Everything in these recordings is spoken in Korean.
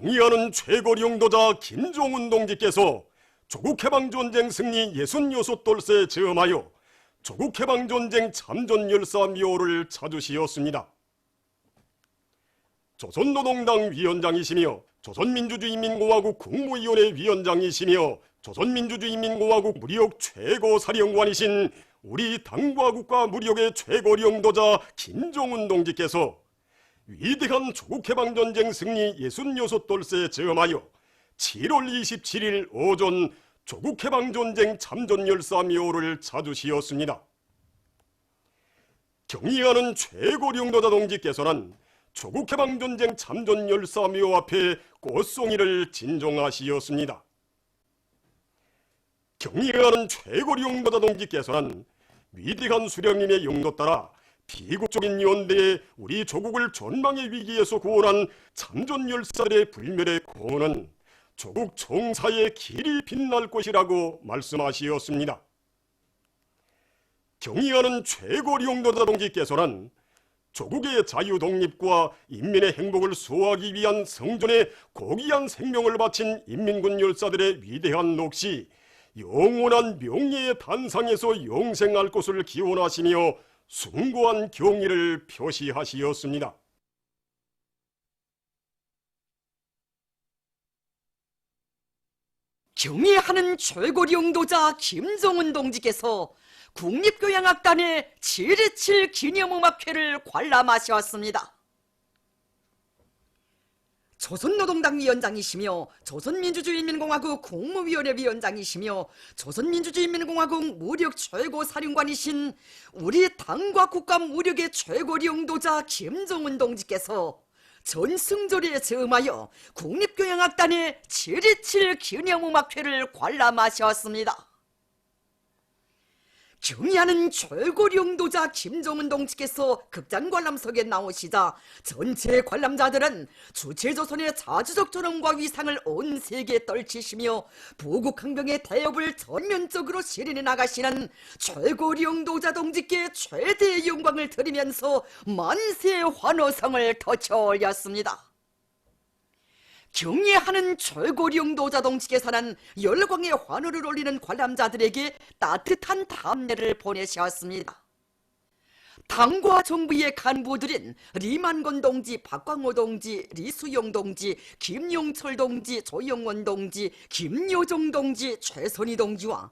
경의하는 최고리 용도자 김종운 동지께서 조국해방전쟁 승리 66돌세 즈음하여 조국해방전쟁 참전열사 묘를 찾으시었습니다. 조선노동당 위원장이시며 조선민주주의인민공화국 국무위원회 위원장이시며 조선민주주의인민공화국 무력 최고사령관이신 우리 당과 국가 무력의 최고리 용도자 김종운 동지께서 위대한 조국해방전쟁 승리 66돌세 즈음하여 7월 27일 오전 조국해방전쟁 참전열사 묘를 찾으시었습니다. 경의하는 최고리 용도자 동지께서는 조국해방전쟁 참전열사 묘 앞에 꽃송이를 진종하시었습니다. 경의하는 최고리 용도자 동지께서는 위대한 수령님의 용도 따라 비국적인 연대에 우리 조국을 전망의 위기에서 구원한 참전열사들의 불멸의 공헌은 조국 총사의 길이 빛날 것이라고 말씀하시었습니다. 경의하는 최고리 용도자 동지께서는 조국의 자유 독립과 인민의 행복을 수호하기 위한 성전에 고귀한 생명을 바친 인민군 열사들의 위대한 몫이 영원한 명예의 단상에서 영생할 것을 기원하시며 숭고한 경의를 표시하시었습니다. 경의하는 최고리 용도자 김종운 동지께서 국립교향악단의 7.27 기념음악회를 관람하셨습니다. 조선노동당 위원장이시며 조선민주주의인민공화국 국무위원회 위원장이시며 조선민주주의인민공화국 무력 최고사령관이신 우리 당과 국가 무력의 최고리 용도자 김종운 동지께서 전승절에 즈음하여 국립교향악단의 7.27 기념음악회를 관람하셨습니다. 경의하는 최고리 용도자 김종운 동지께서 극장 관람석에 나오시자 전체 관람자들은 주체조선의 자주적 존엄과 위상을 온 세계에 떨치시며 부국항병의 대업을 전면적으로 실현해 나가시는 최고리 용도자 동지께 최대의 영광을 드리면서 만세 환호성을 터쳐 올렸습니다. 경의하는 최고리 용도자 동지께서는 열광의 환호를 올리는 관람자들에게 따뜻한 답례를 보내셨습니다. 당과 정부의 간부들인 리만건 동지, 박광호 동지, 리수용 동지, 김용철 동지, 조영원 동지, 김여정 동지, 최선희 동지와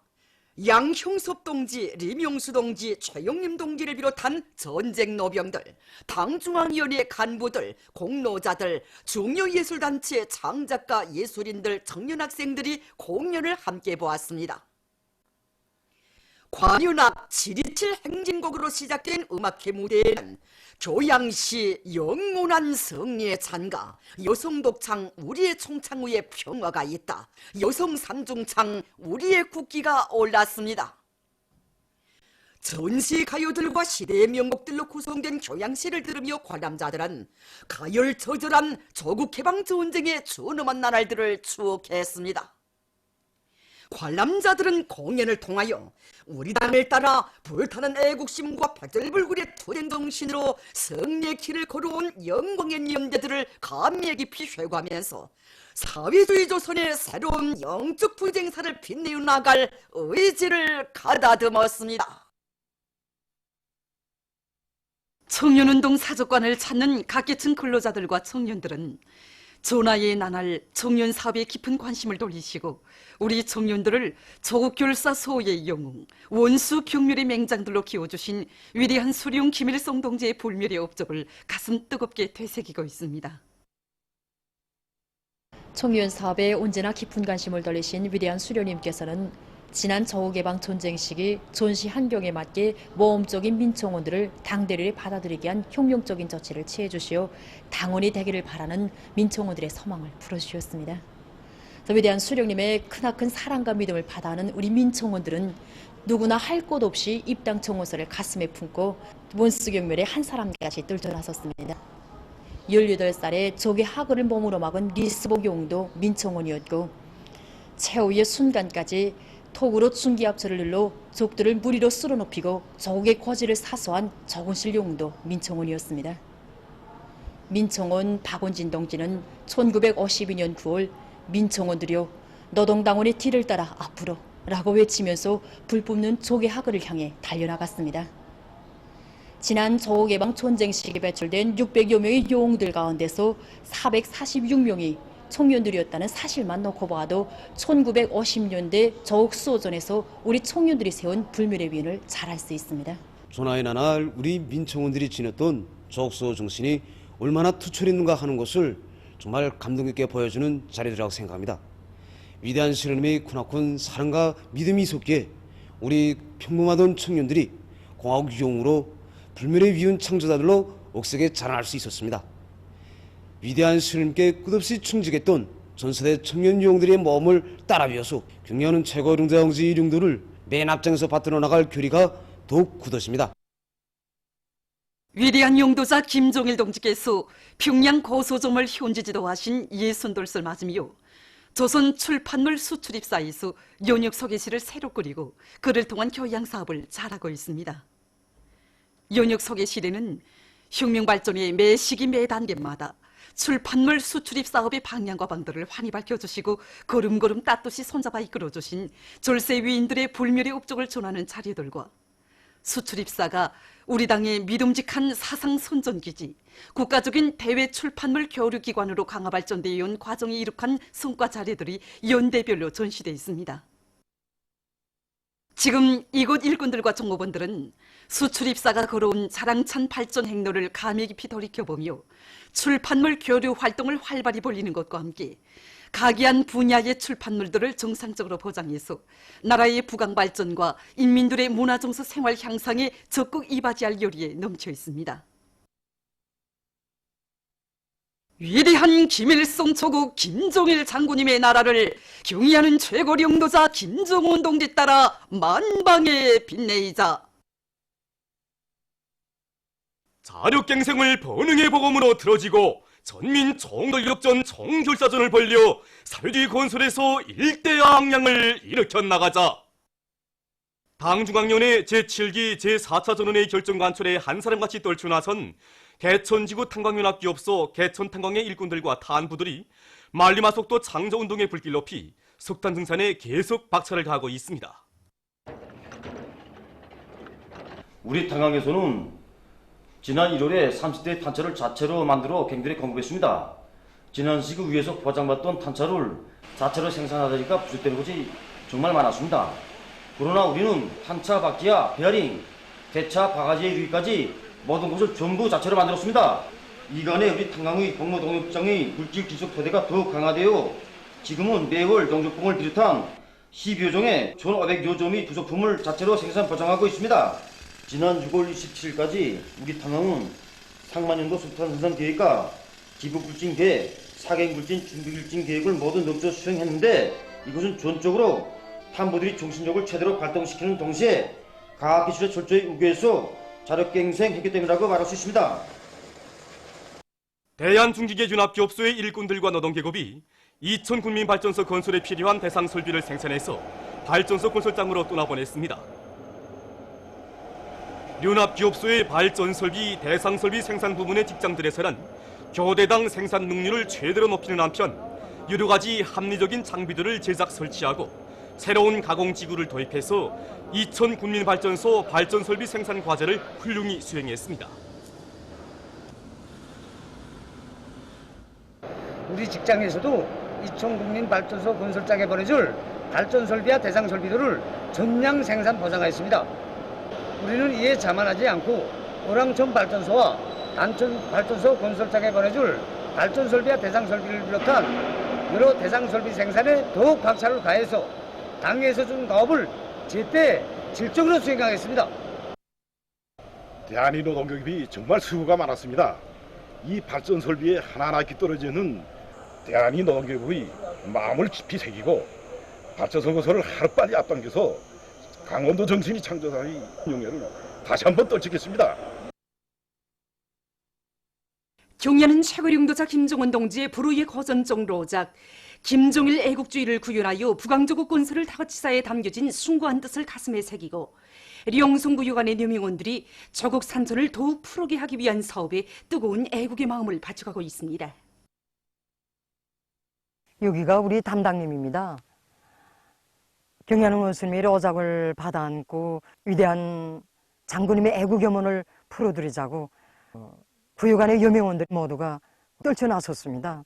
양형섭 동지, 리명수 동지, 최용림 동지를 비롯한 전쟁 노병들, 당중앙위원회 간부들, 공로자들, 중요예술단체, 창작가, 예술인들, 청년학생들이 공연을 함께 보았습니다. 관윤악 7.27 행진곡으로 시작된 음악회 무대에는 교양시 영원한 승리의 찬가, 여성독창 우리의 총창 위에 평화가 있다, 여성 삼중창 우리의 국기가 올랐습니다. 전시 가요들과 시대의 명곡들로 구성된 교양시를 들으며 관람자들은 가열처절한 조국해방전쟁의 준엄한 나날들을 추억했습니다. 관람자들은 공연을 통하여 우리 당을 따라 불타는 애국심과 백절불굴의 투쟁정신으로 승리의 길을 걸어온 영광의 연대들을 감명 깊이 회고하면서 사회주의 조선의 새로운 영적 부쟁사를 빛내어 나갈 의지를 가다듬었습니다. 청년운동 사족관을 찾는 각계층 근로자들과 청년들은 전하의 나날 청년 사업에 깊은 관심을 돌리시고 우리 청년들을 조국결사 소의 영웅, 원수 경멸의 맹장들로 키워주신 위대한 수령 김일성 동지의 불멸의 업적을 가슴 뜨겁게 되새기고 있습니다. 청년 사업에 언제나 깊은 관심을 돌리신 위대한 수령님께서는 지난 조국개방 전쟁 시기 전시 환경에 맞게 모험적인 민청원들을 당대리를 받아들이게 한 혁명적인 조치를 취해 주시어 당원이 되기를 바라는 민청원들의 소망을 풀어주셨습니다. 위대한 수령님의 크나큰 사랑과 믿음을 받아하는 우리 민청원들은 누구나 할 것 없이 입당 청원서를 가슴에 품고 원수경멸의 한 사람같이 뚫쳐나섰습니다. 18살에 적의 학을 몸으로 막은 리스복 용도 민청원이었고 최후의 순간까지 톡으로 중기압차를 눌러 적들을 무리로 쓸어눕히고 조국의 거지를 사수한 정원실 용도 민청원이었습니다. 민청원 박원진 동지는 1952년 9월 민청원들이여 노동당원의 뒤를 따라 앞으로 라고 외치면서 불 뿜는 조개 하그를 향해 달려나갔습니다. 지난 조국개방 전쟁식에 배출된 600여 명의 영웅들 가운데서 446명이 청년들이었다는 사실만 놓고 봐도 1950년대 조국 수호전에서 우리 청년들이 세운 불멸의 위인을 잘 알 수 있습니다. 조나의 나날 우리 민청원들이 지녔던 조국 수호 정신이 얼마나 투철했는가 하는 것을 정말 감동 있게 보여주는 자리들이라고 생각합니다. 위대한 실현님의 크나큰 사랑과 믿음이 섞여 우리 평범하던 청년들이 공화국 유용으로 불멸의 위훈 창조자들로 옥색에 자라날 수 있었습니다. 위대한 실현님께 끝없이 충직했던 전세대 청년 유용들의 몸을 따라비어서 경례하는 최고 용대왕지 일용도를 맨 앞장에서 받들어 나갈 교리가 더욱 굳어집니다. 위대한 용도자 김종일 동지께서 평양 고소점을 현지 지도하신 예순돌을 맞으며 조선 출판물 수출입사에서 연역 소개시를 새로 꾸리고 그를 통한 교양 사업을 잘하고 있습니다. 연역 소개시에는 혁명 발전의 매 시기 매 단계마다 출판물 수출입 사업의 방향과 방도를 환히 밝혀주시고 걸음걸음 빳듯이 손잡아 이끌어주신 졸세 위인들의 불멸의 업적을 전하는 자리들과 수출입사가 우리 당의 믿음직한 사상 선전기지, 국가적인 대외 출판물 교류기관으로 강화 발전되어 온 과정이 이룩한 성과 자료들이 연대별로 전시되어 있습니다. 지금 이곳 일꾼들과 종업원들은 수출입사가 걸어온 자랑찬 발전 행로를 감회 깊이 돌이켜보며 출판물 교류 활동을 활발히 벌이는 것과 함께 각이한 분야의 출판물들을 정상적으로 보장해서 나라의 부강 발전과 인민들의 문화정서 생활 향상에 적극 이바지할 요리에 넘쳐 있습니다. 위대한 김일성 조국 김종일 장군님의 나라를 경의하는 최고 영도자 김정은 동지 따라 만방에 빛내이자. 자력갱생을 번능의 보검으로 들어지고 전민 총권력전 총결사전을 벌려 사회주의 건설에서 일대양양을 일으켜 나가자. 당중앙위원회 제7기 제4차 전원회 결정관철에 한 사람같이 떨쳐 나선 개천지구 탄광연합기업소 개천탄광의 일꾼들과 탄부들이 만리마속도 창조운동의 불길 높이 석탄 등산에 계속 박차를 가하고 있습니다. 우리 탄광에서는 지난 1월에 30대 탄차를 자체로 만들어 갱들에 공급했습니다. 지난 시기 위에서 보장받던 탄차를 자체로 생산하다니까 부족되는 것이 정말 많았습니다. 그러나 우리는 탄차 바퀴야 베어링, 대차 바가지에 이르기까지 모든 것을 전부 자체로 만들었습니다. 이간에 우리 탄광의 공모동업장의 물질 기술 토대가 더욱 강화되어 지금은 매월 농조품을 비롯한 10여 종의 1,500여 점의 부속품을 자체로 생산 보장하고 있습니다. 지난 6월 27일까지 우리 탄광은 상만년도 석탄 생산 계획과 기부불진 계획, 사갱불진 준비불진 계획을 모두 넘쳐 수행했는데 이것은 전적으로 탄부들이 정신력을 최대로 발동시키는 동시에 과학기술의 철저히 우겨해서 자력갱생했기 때문이라고 말할 수 있습니다. 대한중기계연합기업소의 일꾼들과 노동계급이 이천군민발전소 건설에 필요한 대상 설비를 생산해서 발전소 건설장으로 떠나보냈습니다. 연합기업소의 발전설비, 대상설비 생산 부문의 직장들에서는 교대당 생산 능률을 최대로 높이는 한편 여러 가지 합리적인 장비들을 제작 설치하고 새로운 가공지구를 도입해서 이천군민발전소 발전설비 생산 과제를 훌륭히 수행했습니다. 우리 직장에서도 이천국민발전소 건설장에 보내줄 발전설비와 대상설비들을 전량 생산 보장하였습니다. 우리는 이에 자만하지 않고 오랑천 발전소와 단천 발전소 건설장에 보내줄 발전설비와 대상설비를 비롯한 여러 대상설비 생산에 더욱 박차를 가해서 당에서 준 가업을 제때 질적으로 수행하겠습니다. 대한인노동계급이 정말 수고가 많았습니다. 이 발전설비에 하나하나 깃떨어지는 대한인노동계급의 마음을 깊이 새기고 발전소 건설을 하루빨리 앞당겨서 강원도 정신이 창조사의 용예를 다시 한번 떨치겠습니다. 경의하는 최고 영도자 김정은 동지의 불후의 거전정 로작 김종일 애국주의를 구현하여 북왕조국 건설을 다거치사에 담겨진 숭고한 뜻을 가슴에 새기고 령송구유관의 녀명원들이 조국 산천을 더욱 푸르게 하기 위한 사업에 뜨거운 애국의 마음을 바쳐가고 있습니다. 여기가 우리 담당님입니다. 경야능 원수님의 어작을 받아 안고 위대한 장군님의 애국염원을 풀어드리자고 구유관의 여명원들 모두가 떨쳐나섰습니다.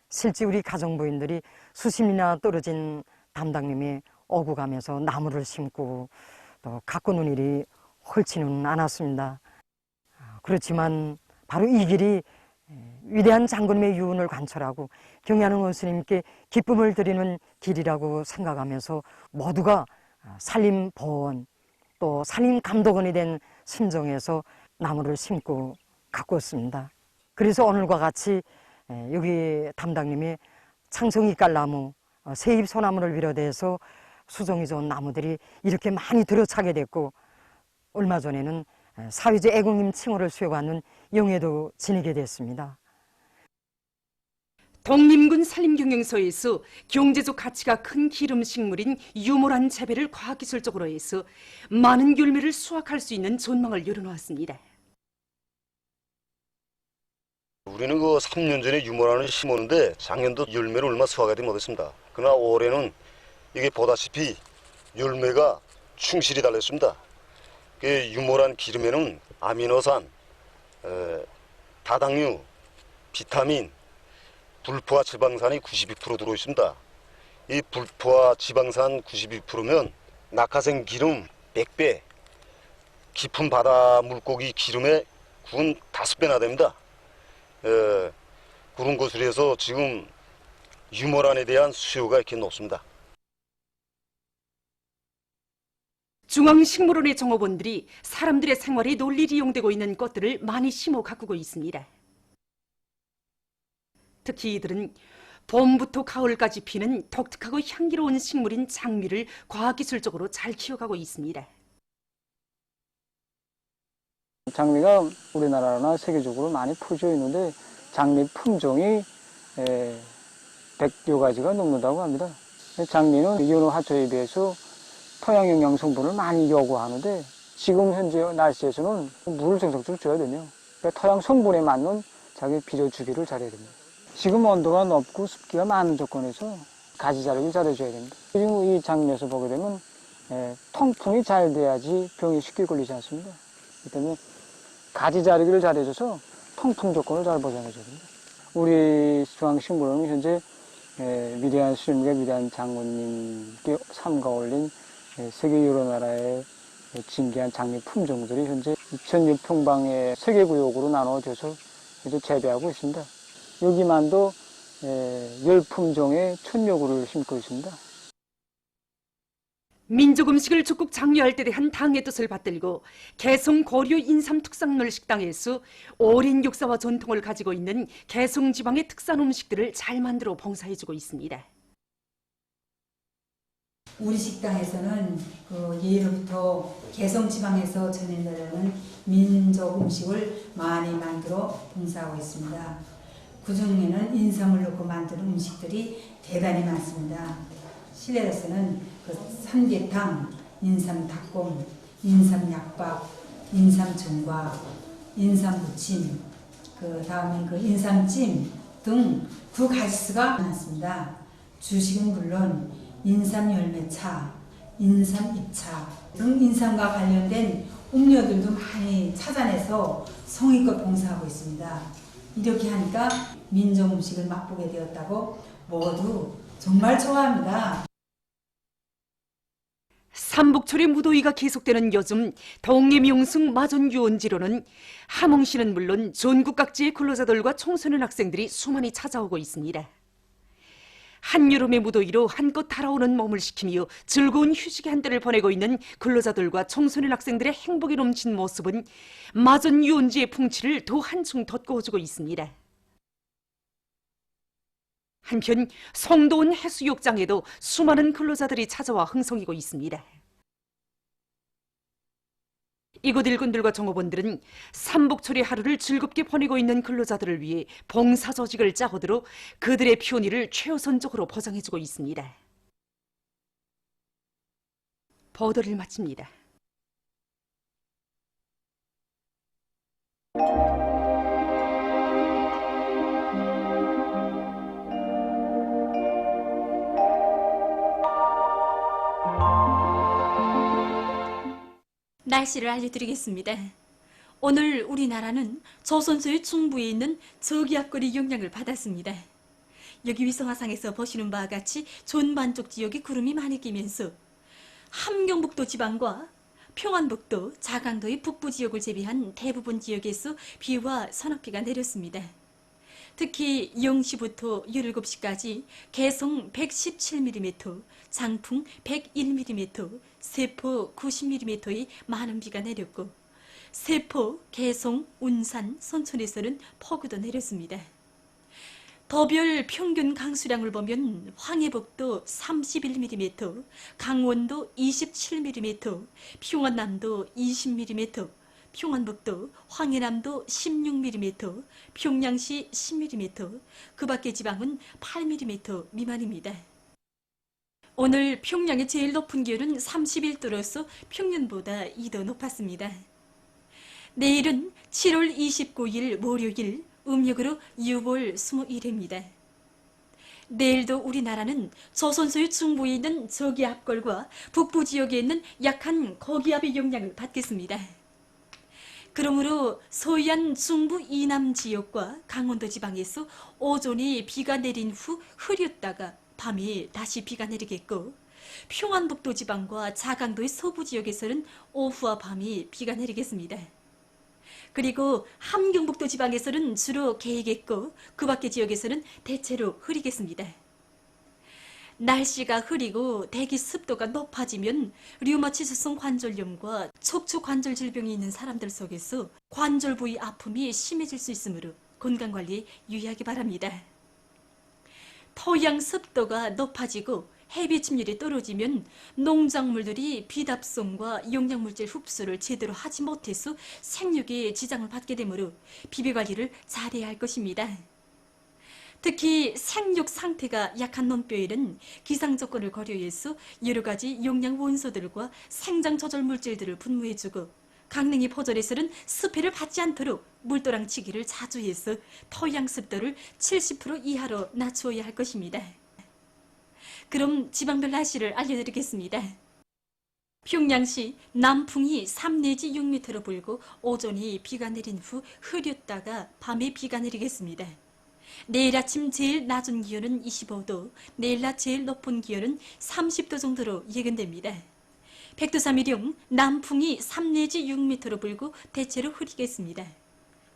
실제 우리 가정부인들이 수십이나 떨어진 담당님의 어구감에서 나무를 심고 또 가꾸는 일이 헐지는 않았습니다. 그렇지만 바로 이 길이 위대한 장군님의 유언을 관철하고 경야능 원수님께 기쁨을 드리는 길이라고 생각하면서 모두가 산림보원 또 산림감독원이 된 심정에서 나무를 심고 가꾸었습니다. 그래서 오늘과 같이 여기 담당님이 창성이깔나무, 세잎소나무를 비롯해서 수종이 좋은 나무들이 이렇게 많이 들어차게 됐고 얼마 전에는 사위제 애국님 칭호를 수여받는 영예도 지니게 됐습니다. 덕림군 산림경영서에서 경제적 가치가 큰 기름식물인 유몰한 재배를 과학기술적으로 해서 많은 열매를 수확할 수 있는 전망을 열어놓았습니다. 우리는 그 3년 전에 유몰안을 심었는데 작년도 열매를 얼마 수확하지 못했습니다. 그러나 올해는 이게 보다시피 열매가 충실히 달렸습니다. 그 유몰안 기름에는 아미노산, 다당류, 비타민, 불포화 지방산이 92% 들어있습니다. 이 불포화 지방산 92%면 낙하생 기름 100배, 깊은 바다 물고기 기름의 군 5배나 됩니다. 그런 것으로 해서 지금 유몰안에 대한 수요가 이렇게 높습니다. 중앙식물원의 정업원들이 사람들의 생활에 널리 이용되고 있는 꽃들을 많이 심어 가꾸고 있습니다. 특히 이들은 봄부터 가을까지 피는 독특하고 향기로운 식물인 장미를 과학기술적으로 잘 키워가고 있습니다. 장미가 우리나라나 세계적으로 많이 퍼져 있는데 장미 품종이 100여 가지가 넘는다고 합니다. 장미는 연호화초에 비해서 토양 영양 성분을 많이 요구하는데 지금 현재 날씨에서는 물을 정성적으로 줘야 되네요. 그러니까 토양 성분에 맞는 자기 비료 주기를 잘해야 됩니다. 지금 온도가 높고 습기가 많은 조건에서 가지 자르기 잘해줘야 됩니다. 지금 이 장미에서 보게 되면 통풍이 잘 돼야지 병이 쉽게 걸리지 않습니다. 그렇기 때문에 가지 자르기를 잘해줘서 통풍 조건을 잘 보장해줘야 됩니다. 우리 중앙식물원은 현재 위대한 수령님과 위대한 장군님께 삼가 올린 세계 여러 나라의 진귀한 장미 품종들이 현재 2006평방의 세계구역으로 나눠져서 이제 재배하고 있습니다. 여기만도 10품종의 천여구를 심고 있습니다. 민족 음식을 적극 장려할 때 대한 당의 뜻을 받들고 개성 고려 인삼 특산물 식당에서 오랜 역사와 전통을 가지고 있는 개성 지방의 특산 음식들을 잘 만들어 봉사해주고 있습니다. 우리 식당에서는 예로부터 개성 지방에서 전해내려는 민족 음식을 많이 만들어 봉사하고 있습니다. 그중에는 인삼을 넣고 만드는 음식들이 대단히 많습니다. 실내에서는 삼계탕, 인삼닭곰, 인삼약밥, 인삼전과, 인삼부침, 다음에 인삼찜 등 9가지수가 많습니다. 주식은 물론 인삼열매차, 인삼잎차 등 인삼과 관련된 음료들도 많이 찾아내서 성의껏 봉사하고 있습니다. 이렇게 하니까 민족 음식을 맛보게 되었다고 모두 정말 좋아합니다. 삼복철의 무더위가 계속되는 요즘 덕림용승 마전유원지로는 함흥시는 물론 전국 각지의 근로자들과 청소년 학생들이 수많이 찾아오고 있습니다. 한여름의 무더위로 한껏 달아오는 몸을 식히며 즐거운 휴식의 한때를 보내고 있는 근로자들과 청소년 학생들의 행복이 넘친 모습은 마전유원지의 풍치를 더 한층 돋구어주고 있습니다. 한편 성도원 해수욕장에도 수많은 근로자들이 찾아와 흥성이고 있습니다. 이곳 일꾼들과 종업원들은 삼복철의 하루를 즐겁게 보내고 있는 근로자들을 위해 봉사조직을 짜고 들어 그들의 편의를 최우선적으로 보장해주고 있습니다. 보도를 마칩니다. 날씨를 알려드리겠습니다. 오늘 우리나라는 조선소의 중부에 있는 저기압거리 영향을 받았습니다. 여기 위성화상에서 보시는 바와 같이 존반 쪽 지역에 구름이 많이 끼면서 함경북도 지방과 평안북도, 자강도의 북부 지역을 제외한 대부분 지역에서 비와 서낙비가 내렸습니다. 특히 0시부터 17시까지 개성 117mm, 장풍 101mm, 세포 90mm의 많은 비가 내렸고 세포, 개성, 운산, 선천에서는 폭우도 내렸습니다. 더별 평균 강수량을 보면 황해북도 31mm, 강원도 27mm, 평안남도 20mm, 평안북도, 황해남도 16mm, 평양시 10mm, 그 밖의 지방은 8mm 미만입니다. 오늘 평양의 제일 높은 기온은 31도로서 평년보다 2도 높았습니다. 내일은 7월 29일 목요일, 음력으로 6월 21일입니다. 내일도 우리나라는 조선소의 중부에 있는 저기압골과 북부 지역에 있는 약한 고기압의 영향을 받겠습니다. 그러므로 서해안 중부 이남 지역과 강원도 지방에서 오전에 비가 내린 후 흐렸다가 밤에 다시 비가 내리겠고 평안북도 지방과 자강도의 서부 지역에서는 오후와 밤에 비가 내리겠습니다. 그리고 함경북도 지방에서는 주로 개이겠고 그 밖의 지역에서는 대체로 흐리겠습니다. 날씨가 흐리고 대기 습도가 높아지면 류마티스성 관절염과 척추 관절 질병이 있는 사람들 속에서 관절 부위 아픔이 심해질 수 있으므로 건강관리에 유의하기 바랍니다. 토양 습도가 높아지고 해비 침률이 떨어지면 농작물들이 비답성과 영양물질 흡수를 제대로 하지 못해서 생육에 지장을 받게 되므로 비비관리를 잘해야 할 것입니다. 특히 생육 상태가 약한 논뼈에는 기상 조건을 고려해서 여러 가지 영양 원소들과 생장 조절 물질들을 분무해주고 강냉이 포절에서는 습해를 받지 않도록 물도랑치기를 자주 해서 토양 습도를 70% 이하로 낮추어야 할 것입니다. 그럼 지방별 날씨를 알려드리겠습니다. 평양시 남풍이 3 내지 6m로 불고 오전에 비가 내린 후 흐렸다가 밤에 비가 내리겠습니다. 내일 아침 제일 낮은 기온은 25도, 내일 낮 제일 높은 기온은 30도 정도로 예견됩니다. 백두산미령 남풍이 3 내지 6m로 불고 대체로 흐리겠습니다.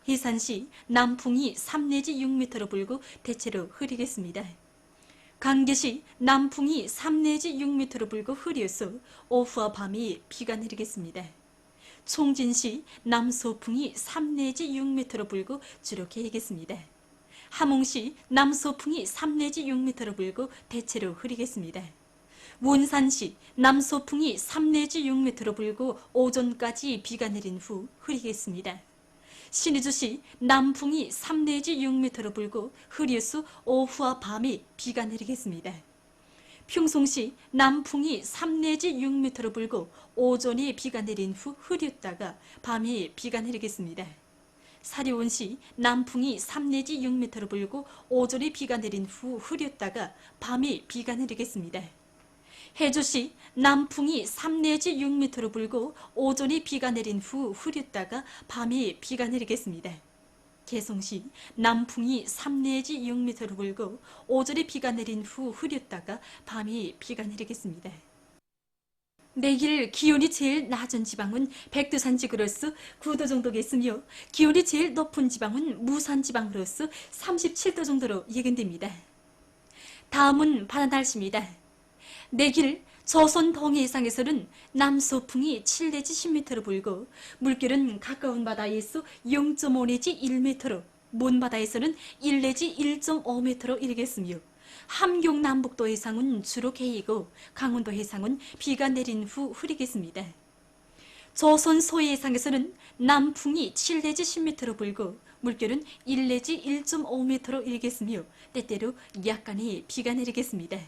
해산시 남풍이 3 내지 6m로 불고 대체로 흐리겠습니다. 강계시 남풍이 3 내지 6m로 불고 흐려서 오후와 밤에 비가 내리겠습니다. 총진시 남소풍이 3 내지 6m로 불고 주로 개이겠습니다. 함흥시 남소풍이 3 내지 6m로 불고 대체로 흐리겠습니다. 원산시 남소풍이 3 내지 6m로 불고 오전까지 비가 내린 후 흐리겠습니다. 신의주시 남풍이 3 내지 6m로 불고 흐려서 오후와 밤에 비가 내리겠습니다. 평송시 남풍이 3 내지 6m로 불고 오전에 비가 내린 후 흐렸다가 밤에 비가 내리겠습니다. 사리온시 남풍이 3 내지 6m로 불고 오전에 비가 내린 후 흐렸다가 밤에 비가 내리겠습니다. 해주시 남풍이 3 내지 6m로 불고 오전에 비가 내린 후 흐렸다가 밤에 비가 내리겠습니다. 개성시 남풍이 3 내지 6m로 불고 오전에 비가 내린 후 흐렸다가 밤에 비가 내리겠습니다. 내일 기온이 제일 낮은 지방은 백두산지구로서 9도 정도겠으며 기온이 제일 높은 지방은 무산지방으로서 37도 정도로 예견됩니다. 다음은 바다 날씨입니다. 내일 조선 동해상에서는 남서풍이 7 내지 10m로 불고 물결은 가까운 바다에서 0.5 내지 1m로 먼 바다에서는 1 내지 1.5m로 일겠으며 함경 남북도 해상은 주로 개이고 강원도 해상은 비가 내린 후 흐리겠습니다. 조선 서해상에서는 남풍이 7 내지 10m로 불고 물결은 1 내지 1.5m로 일겠으며 때때로 약간의 비가 내리겠습니다.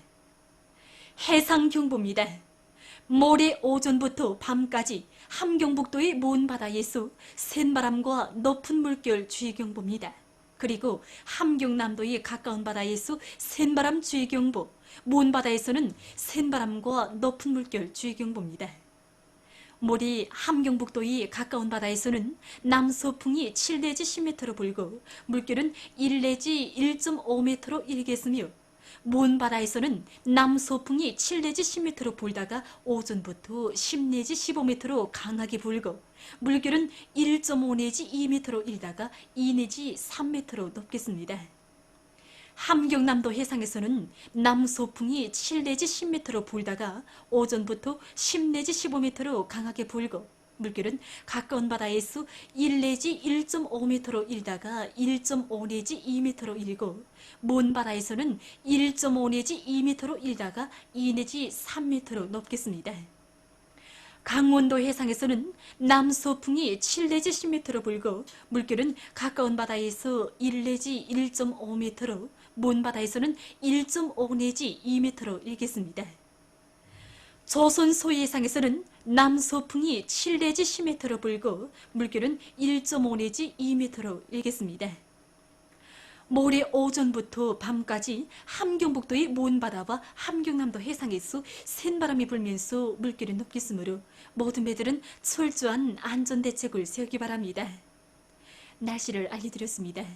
해상경보입니다. 모레 오전부터 밤까지 함경북도의 먼 바다에서 센바람과 높은 물결 주의경보입니다. 그리고 함경남도의 가까운 바다에서 센바람 주의경보, 먼 바다에서는 센바람과 높은 물결 주의경보입니다. 모레 함경북도의 가까운 바다에서는 남서풍이 7 내지 10m로 불고 물결은 1 내지 1.5m로 일겠으며 먼 바다에서는 남서풍이 7 내지 10m로 불다가 오전부터 10 내지 15m로 강하게 불고 물결은 1.5 내지 2m로 일다가 2 내지 3m로 높겠습니다. 함경남도 해상에서는 남서풍이 7 내지 10m로 불다가 오전부터 10 내지 15m로 강하게 불고 물결은 가까운 바다에서 1 내지 1.5m로 일다가 1.5 내지 2m로 일고 먼 바다에서는 1.5 내지 2m로 일다가 2 내지 3m로 높겠습니다. 강원도 해상에서는 남서풍이 7 내지 10m로 불고 물결은 가까운 바다에서 1 내지 1.5m로 먼 바다에서는 1.5 내지 2m로 일겠습니다. 조선 소해상에서는 남서풍이 7 내지 10m로 불고 물결은 1.5 내지 2m로 일겠습니다. 모레 오전부터 밤까지 함경북도의 먼 바다와 함경남도 해상에서 센바람이 불면서 물결이 높겠으므로 모든 배들은 철저한 안전대책을 세우기 바랍니다. 날씨를 알려드렸습니다.